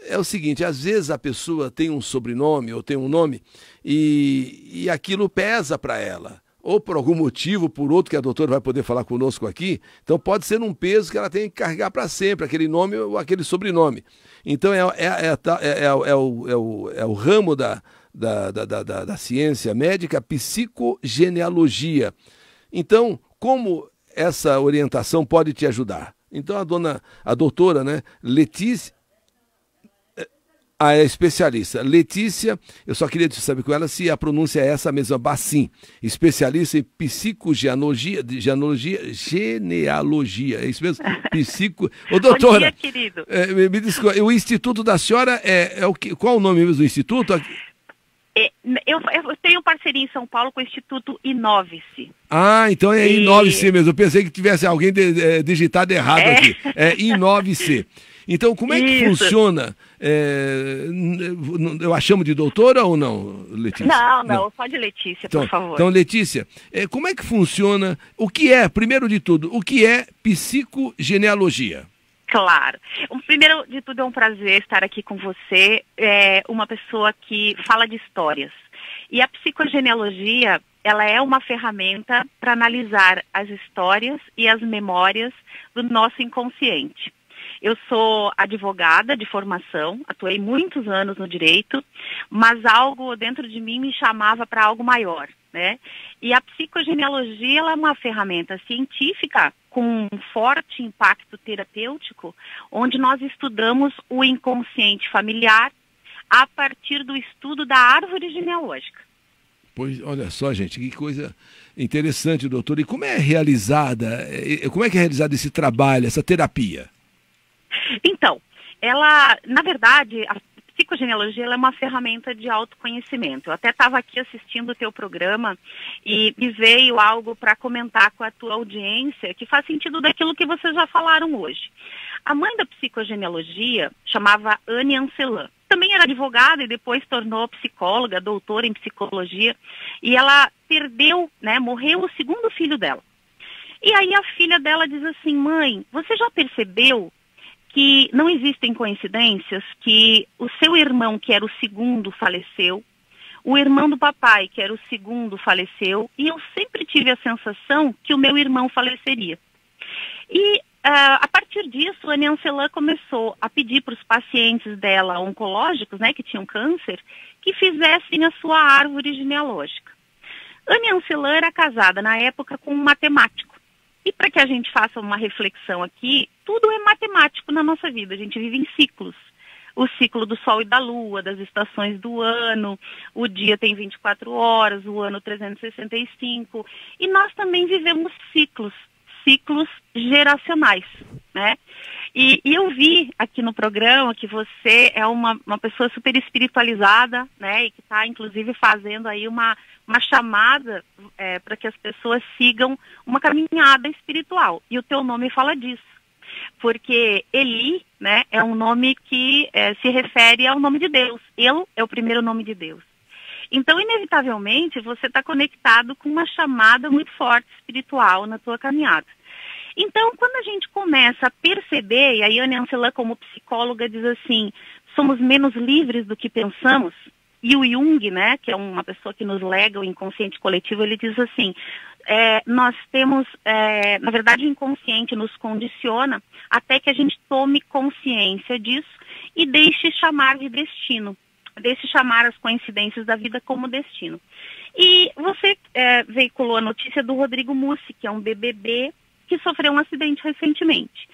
é o seguinte, às vezes a pessoa tem um sobrenome ou tem um nome e aquilo pesa para ela. Ou por algum motivo, por outro que a doutora vai poder falar conosco aqui. Então pode ser um peso que ela tem que carregar para sempre, aquele nome ou aquele sobrenome. Então é o ramo da ciência médica, psicogenealogia. Então, como essa orientação pode te ajudar? Então a doutora, né, Letícia, é especialista. Letícia, eu só queria saber com ela se a pronúncia é essa mesma, Bassim, especialista em genealogia, é isso mesmo? Ô, doutora, bom dia, querido. Me desculpa, o instituto da senhora qual o nome mesmo do instituto? Eu tenho parceria em São Paulo com o Instituto Inove-se. Ah, então é Inove-se mesmo. Eu pensei que tivesse alguém digitado errado aqui. É Inove-se. Então, como é que funciona? Eu a chamo de doutora ou não, Letícia? Não, só de Letícia, por favor. Então, Letícia, como é que funciona? O que é, primeiro de tudo, o que é psicogenealogia? Claro. Primeiro de tudo, é um prazer estar aqui com você, uma pessoa que fala de histórias. E a psicogenealogia, ela é uma ferramenta para analisar as histórias e as memórias do nosso inconsciente. Eu sou advogada de formação, atuei muitos anos no direito, mas algo dentro de mim me chamava para algo maior, né? E a psicogenealogia, ela é uma ferramenta científica com um forte impacto terapêutico, onde nós estudamos o inconsciente familiar a partir do estudo da árvore genealógica. Pois, olha só, gente, que coisa interessante, doutor. E como é realizada esse trabalho, essa terapia? Então, ela, na verdade, a psicogenealogia, ela é uma ferramenta de autoconhecimento. Eu até estava aqui assistindo o teu programa e me veio algo para comentar com a tua audiência que faz sentido daquilo que vocês já falaram hoje. A mãe da psicogenealogia chamava Anne Ancelan. Também era advogada e depois tornou psicóloga, doutora em psicologia. E ela perdeu, né, morreu o segundo filho dela. E aí a filha dela diz assim: mãe, você já percebeu que não existem coincidências, que o seu irmão, que era o segundo, faleceu, o irmão do papai, que era o segundo, faleceu, e eu sempre tive a sensação que o meu irmão faleceria. E a partir disso, a Anne Ancelan começou a pedir para os pacientes dela oncológicos, né, que tinham câncer, que fizessem a sua árvore genealógica. Anne Ancelan era casada na época com um matemático. E para que a gente faça uma reflexão aqui, tudo é matemático na nossa vida, a gente vive em ciclos. O ciclo do Sol e da Lua, das estações do ano, o dia tem 24 horas, o ano 365. E nós também vivemos ciclos geracionais, né? E eu vi aqui no programa que você é uma pessoa super espiritualizada, né? E que está, inclusive, fazendo aí uma chamada para que as pessoas sigam uma caminhada espiritual. E o teu nome fala disso. Porque Eli, né, é um nome que se refere ao nome de Deus. Ele é o primeiro nome de Deus. Então, inevitavelmente, você está conectado com uma chamada muito forte espiritual na tua caminhada. Então, quando a gente começa a perceber, e a Anne Ancelan, como psicóloga, diz assim, somos menos livres do que pensamos, e o Jung, né, que é uma pessoa que nos lega o inconsciente coletivo, ele diz assim, nós temos, na verdade, o inconsciente nos condiciona até que a gente tome consciência disso e deixe chamar de destino, deixe chamar as coincidências da vida como destino. E você veiculou a notícia do Rodrigo Mussi, que é um BBB que sofreu um acidente recentemente.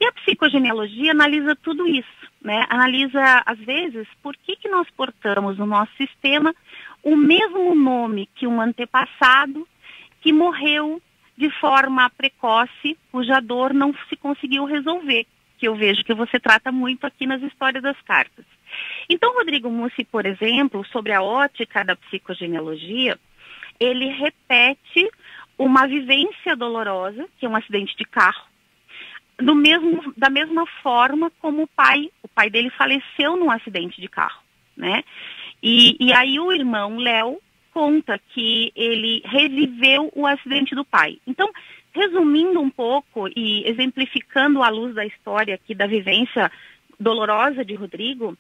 E a psicogenealogia analisa tudo isso, né? Analisa, às vezes, por que nós portamos no nosso sistema o mesmo nome que um antepassado que morreu de forma precoce, cuja dor não se conseguiu resolver, que eu vejo que você trata muito aqui nas histórias das cartas. Então, Rodrigo Mussi, por exemplo, sobre a ótica da psicogenealogia, ele repete uma vivência dolorosa, que é um acidente de carro, da mesma forma como o pai dele faleceu num acidente de carro, né? E aí o irmão Léo conta que ele reviveu o acidente do pai. Então, resumindo um pouco e exemplificando à luz da história aqui da vivência dolorosa de Rodrigo,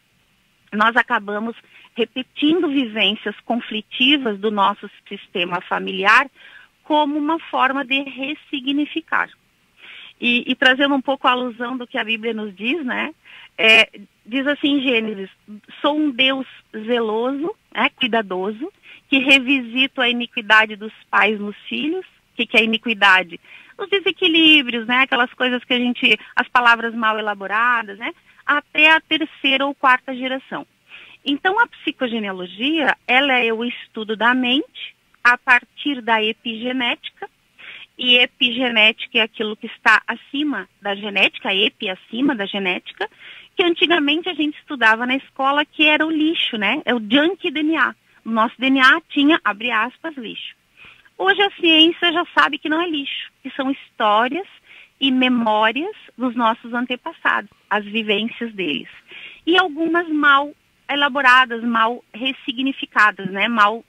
nós acabamos repetindo vivências conflitivas do nosso sistema familiar como uma forma de ressignificar. E trazendo um pouco a alusão do que a Bíblia nos diz, né? Diz assim em Gênesis: sou um Deus zeloso, cuidadoso, que revisito a iniquidade dos pais nos filhos. O que é iniquidade? Os desequilíbrios, né? Aquelas coisas que as palavras mal elaboradas, né? Até a terceira ou quarta geração. Então, a psicogenealogia, ela é o estudo da mente a partir da epigenética, e epigenética é aquilo que está acima da genética, epi acima da genética, que antigamente a gente estudava na escola, que era o lixo, né? É o junk DNA. O nosso DNA tinha, abre aspas, lixo. Hoje a ciência já sabe que não é lixo, que são histórias e memórias dos nossos antepassados, as vivências deles. E algumas mal elaboradas, mal ressignificadas, né? Mal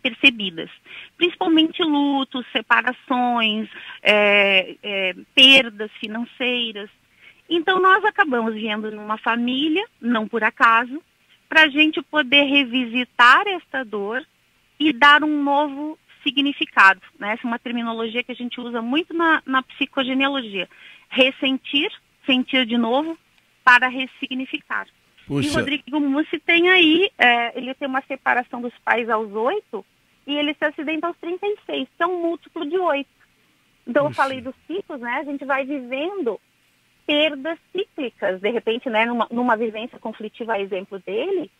percebidas. Principalmente lutos, separações, perdas financeiras. Então nós acabamos vivendo numa família, não por acaso, para a gente poder revisitar esta dor e dar um novo significado, né? Essa é uma terminologia que a gente usa muito na psicogenealogia. Ressentir, sentir de novo, para ressignificar. Puxa. E Rodrigo Mussi tem aí, ele tem uma separação dos pais aos 8 e ele se acidenta aos 36, que é um múltiplo de 8. Então Puxa. Eu falei dos ciclos, né? A gente vai vivendo perdas cíclicas, de repente, né? Numa vivência conflitiva, a exemplo dele,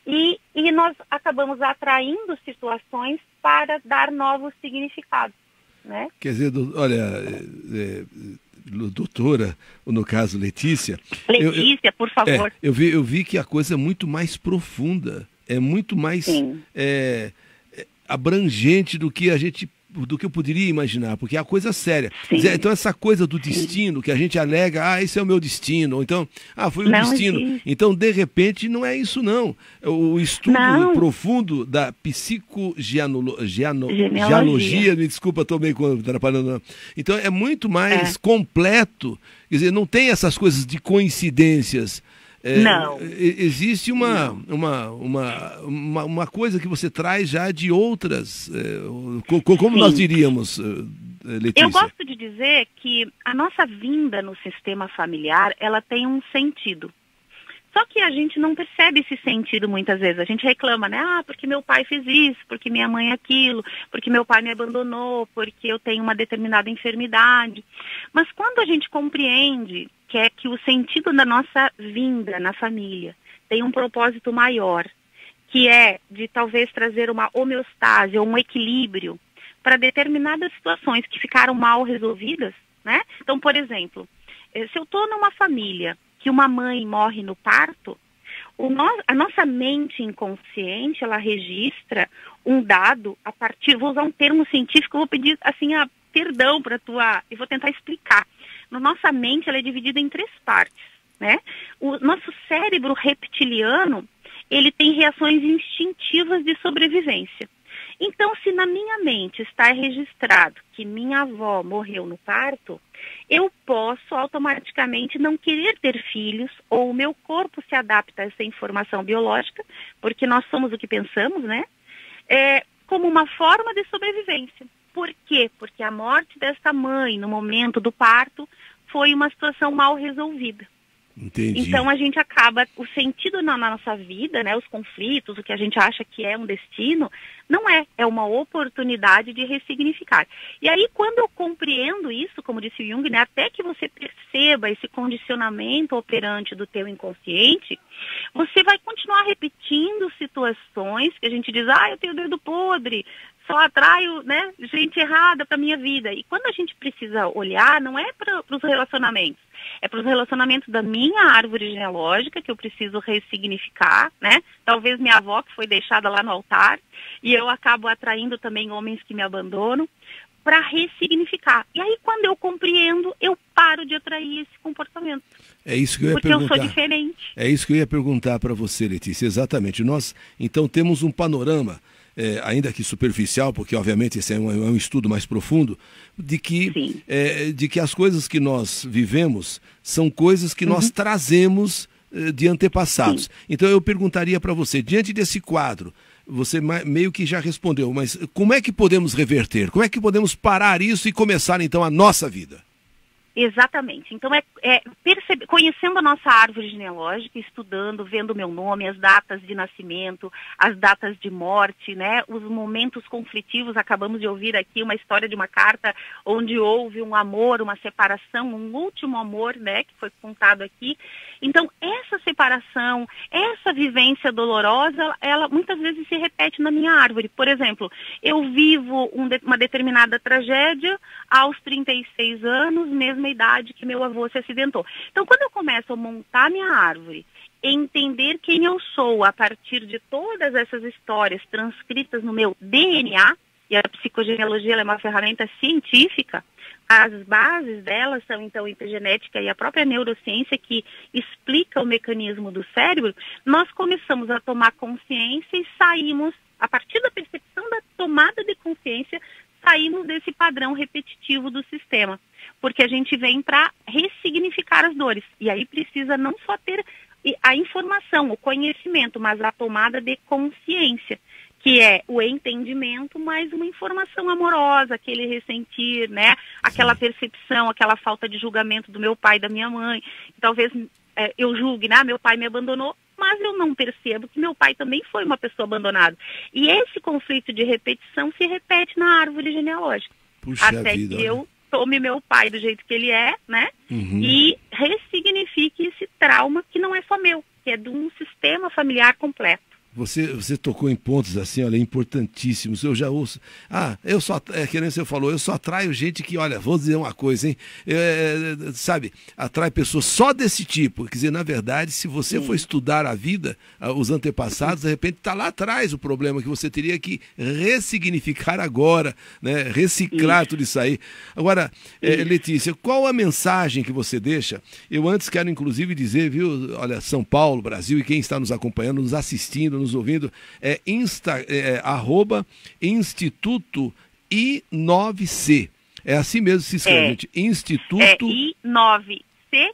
e nós acabamos atraindo situações para dar novos significados, né? Quer dizer, olha, doutora, ou no caso Letícia... Letícia, por favor. Eu vi que a coisa é muito mais profunda, é muito mais abrangente do que eu poderia imaginar, porque é a coisa séria. Então essa coisa do destino, que a gente alega, esse é o meu destino, ou então, foi o destino. Existe. Então, de repente, não é isso não. O estudo profundo da psicogenealogia, me desculpa, estou meio atrapalhando. Então, é muito mais completo, quer dizer, não tem essas coisas de coincidências. Não. Existe uma coisa que você traz já de outras, como nós diríamos, Letícia? Eu gosto de dizer que a nossa vinda no sistema familiar, ela tem um sentido. Só que a gente não percebe esse sentido muitas vezes. A gente reclama, né? Porque meu pai fez isso, porque minha mãe aquilo, porque meu pai me abandonou, porque eu tenho uma determinada enfermidade. Mas quando a gente compreende que o sentido da nossa vinda na família tem um propósito maior, que é de talvez trazer uma homeostase ou um equilíbrio para determinadas situações que ficaram mal resolvidas, né? Então, por exemplo, se eu estou numa família que uma mãe morre no parto, a nossa mente inconsciente, ela registra um dado a partir, vou usar um termo científico, eu vou pedir assim, perdão para eu vou tentar explicar. Nossa mente, ela é dividida em 3 partes, né? O nosso cérebro reptiliano, ele tem reações instintivas de sobrevivência. Então, se na minha mente está registrado que minha avó morreu no parto, eu posso automaticamente não querer ter filhos, ou o meu corpo se adapta a essa informação biológica, porque nós somos o que pensamos, né? Como uma forma de sobrevivência. Por quê? Porque a morte dessa mãe no momento do parto foi uma situação mal resolvida. Entendi. Então a gente acaba, o sentido na nossa vida, né, os conflitos, o que a gente acha que é um destino, não é uma oportunidade de ressignificar. E aí quando eu compreendo isso, como disse o Jung, né, até que você perceba esse condicionamento operante do teu inconsciente, você vai continuar repetindo situações que a gente diz, eu tenho o dedo podre, só atraio, né, gente errada para a minha vida. E quando a gente precisa olhar, não é para os relacionamentos, é para os relacionamentos da minha árvore genealógica, que eu preciso ressignificar, né? Talvez minha avó, que foi deixada lá no altar, e eu acabo atraindo também homens que me abandonam, para ressignificar. E aí, quando eu compreendo, eu paro de atrair esse comportamento. É isso que eu ia perguntar. Porque eu sou diferente. É isso que eu ia perguntar para você, Letícia, exatamente. Nós, então, temos um panorama, ainda que superficial, porque obviamente esse é um estudo mais profundo, de que as coisas que nós vivemos são coisas que nós trazemos de antepassados. Então eu perguntaria para você, diante desse quadro, você meio que já respondeu, mas como é que podemos reverter? Como é que podemos parar isso e começar então a nossa vida? Exatamente. Então, conhecendo a nossa árvore genealógica, estudando, vendo o meu nome, as datas de nascimento, as datas de morte, né, os momentos conflitivos. Acabamos de ouvir aqui uma história de uma carta onde houve um amor, uma separação, um último amor, né, que foi contado aqui. Então, essa separação, essa vivência dolorosa, ela muitas vezes se repete na minha árvore. Por exemplo, eu vivo uma determinada tragédia aos 36 anos, mesma idade que meu avô se acidentou. Então, quando eu começo a montar minha árvore, entender quem eu sou a partir de todas essas histórias transcritas no meu DNA, e a psicogenealogia ela é uma ferramenta científica, as bases delas são, então, a epigenética e a própria neurociência que explica o mecanismo do cérebro, nós começamos a tomar consciência e saímos, a partir da percepção da tomada de consciência, saímos desse padrão repetitivo do sistema. Porque a gente vem para ressignificar as dores. E aí precisa não só ter a informação, o conhecimento, mas a tomada de consciência, que é o entendimento mais uma informação amorosa, aquele ressentir, né? Aquela percepção, aquela falta de julgamento do meu pai e da minha mãe. Talvez eu julgue, né? Meu pai me abandonou, mas eu não percebo que meu pai também foi uma pessoa abandonada. E esse conflito de repetição se repete na árvore genealógica. Puxa até vida, que eu tome meu pai do jeito que ele é, né? E ressignifique esse trauma que não é só meu, que é de um sistema familiar completo. Você tocou em pontos assim, olha, importantíssimos. Eu já ouço. Que nem você falou, eu só atraio gente que, olha, vou dizer uma coisa, hein? Sabe, atrai pessoas só desse tipo. Quer dizer, na verdade, se você for estudar a vida, os antepassados, de repente está lá atrás o problema que você teria que ressignificar agora, né? Reciclar tudo isso aí. Agora, Letícia, qual a mensagem que você deixa? Eu antes quero, inclusive, dizer, viu, olha, São Paulo, Brasil, e quem está nos acompanhando, nos assistindo, nos ouvindo, @, Instituto I9C. É assim mesmo que se escreve, gente. Instituto I9C,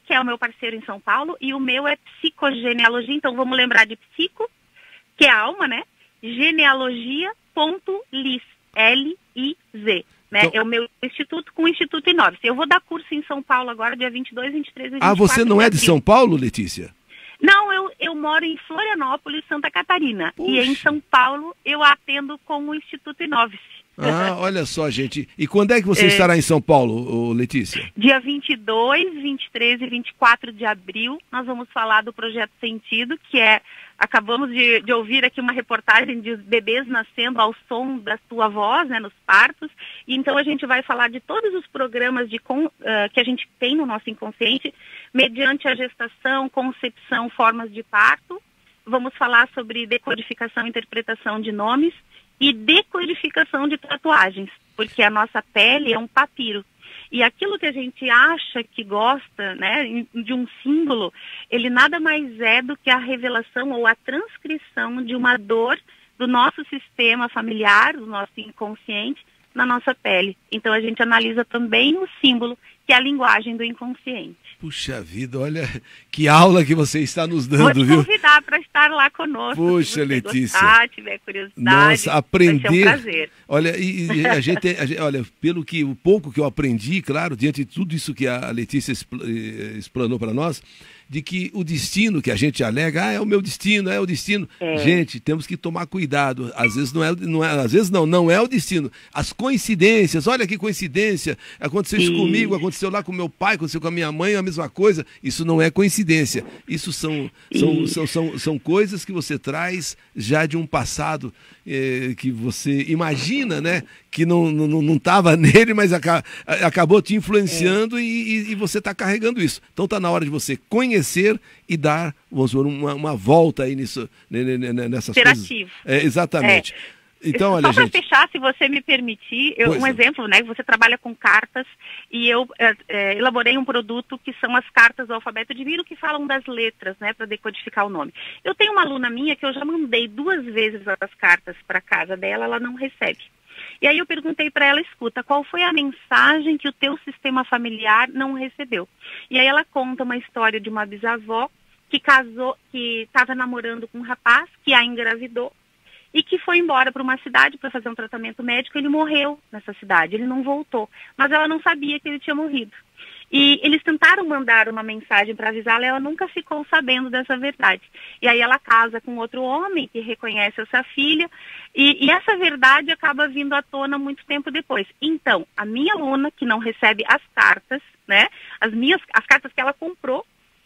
que é o meu parceiro em São Paulo, e o meu é psicogenealogia. Então vamos lembrar de psico, que é a alma, né? Genealogia.liz, L-I-Z. Né? Então, é o meu instituto com o Instituto I9C. Eu vou dar curso em São Paulo agora, dia 22, 23 e 24. Você não é de São Paulo, Letícia? Não, eu moro em Florianópolis, Santa Catarina. Puxa. E em São Paulo eu atendo com o Instituto I9C. Olha só, gente. E quando é que você estará em São Paulo, Letícia? Dia 22, 23 e 24 de abril, nós vamos falar do Projeto Sentido, que acabamos de ouvir aqui uma reportagem de bebês nascendo ao som da sua voz, né, nos partos. E então a gente vai falar de todos os programas que a gente tem no nosso inconsciente, mediante a gestação, concepção, formas de parto. Vamos falar sobre decodificação e interpretação de nomes e decodificação de tatuagens, porque a nossa pele é um papiro. E aquilo que a gente acha que gosta, né, de um símbolo, ele nada mais é do que a revelação ou a transcrição de uma dor do nosso sistema familiar, do nosso inconsciente, na nossa pele. Então a gente analisa também o símbolo, que é a linguagem do inconsciente. Puxa vida, olha que aula que você está nos dando, viu? Vou te convidar para estar lá conosco. Puxa, se você Letícia. Gostar, tiver curiosidade. Nossa, aprender. Vai ser um prazer. Olha, a gente, olha, o pouco que eu aprendi, claro, diante de tudo isso que a Letícia explanou para nós, de que o destino que a gente alega, é o meu destino, é o destino. Gente, temos que tomar cuidado. Às vezes não é o destino. As coincidências, olha que coincidência. Aconteceu isso comigo, aconteceu lá com meu pai, aconteceu com a minha mãe, a mesma coisa. Isso não é coincidência. Isso são coisas que você traz já de um passado que você imagina, né? Que não estava nele, mas acabou te influenciando e você está carregando isso. Então está na hora de você conhecer e dar, vamos dizer, uma volta aí nessas interativo. Coisas. Exatamente. Então, olha, só para fechar, se você me permitir, exemplo, né? Você trabalha com cartas e eu elaborei um produto que são as cartas do alfabeto de Miro que falam das letras, né? Para decodificar o nome. Eu tenho uma aluna minha que eu já mandei 2 vezes as cartas para casa dela, ela não recebe. E aí eu perguntei para ela, escuta, qual foi a mensagem que o teu sistema familiar não recebeu? E aí ela conta uma história de uma bisavó que casou, que estava namorando com um rapaz, que a engravidou, e que foi embora para uma cidade para fazer um tratamento médico. Ele morreu nessa cidade, ele não voltou, mas ela não sabia que ele tinha morrido. E eles tentaram mandar uma mensagem para avisá-la, ela nunca ficou sabendo dessa verdade. E aí ela casa com outro homem que reconhece essa filha, e essa verdade acaba vindo à tona muito tempo depois. Então, a minha aluna, que não recebe as cartas, né, as cartas que ela comprou,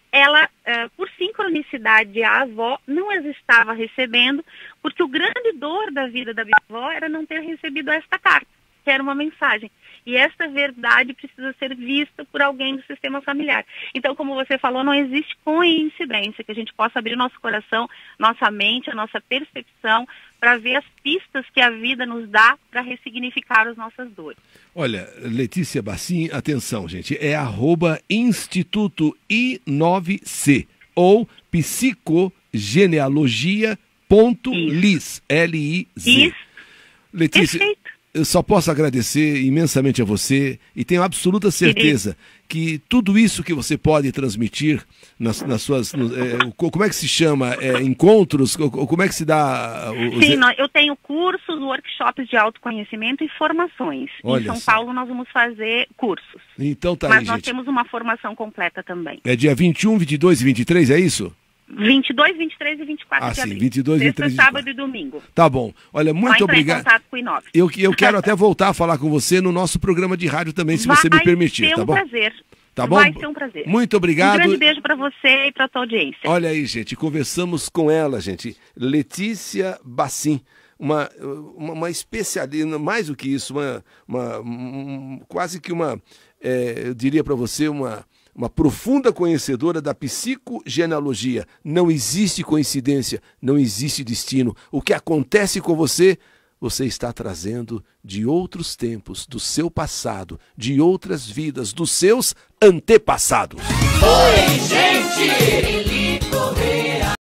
ela, por sincronicidade, a avó não as estava recebendo, porque o grande dor da vida da avó era não ter recebido esta carta, que era uma mensagem. E esta verdade precisa ser vista por alguém do sistema familiar. Então, como você falou, não existe coincidência que a gente possa abrir nosso coração, nossa mente, a nossa percepção, para ver as pistas que a vida nos dá para ressignificar as nossas dores. Olha, Letícia Bassin, atenção, gente, é @Instituto I9C ou psicogenealogia.liz, L-I-Z. Letícia, perfeito. Eu só posso agradecer imensamente a você e tenho absoluta certeza que tudo isso que você pode transmitir nas suas... como é que se chama? Encontros? Como é que se dá... Sim, eu tenho cursos, workshops de autoconhecimento e formações. Olha, em São Paulo nós vamos fazer cursos. Então tá Mas aí, nós gente. temos uma formação completa também. É dia 21, 22 e 23, é isso? 22, 23 e 24 de abril. 22, 23 e 24. Sábado e domingo. Tá bom. Olha, muito obrigado. Em contato com o I9. Eu quero até voltar a falar com você no nosso programa de rádio também, se você me permitir, tá bom? Vai ser um prazer. Tá bom? Vai ser um prazer. Muito obrigado. Um grande beijo para você e para a tua audiência. Olha aí, gente, conversamos com ela, gente. Letícia Bassin, uma especialista, mais do que isso, quase que eu diria para você, uma profunda conhecedora da psicogenealogia. Não existe coincidência, não existe destino. O que acontece com você, você está trazendo de outros tempos, do seu passado, de outras vidas, dos seus antepassados. Oi, gente!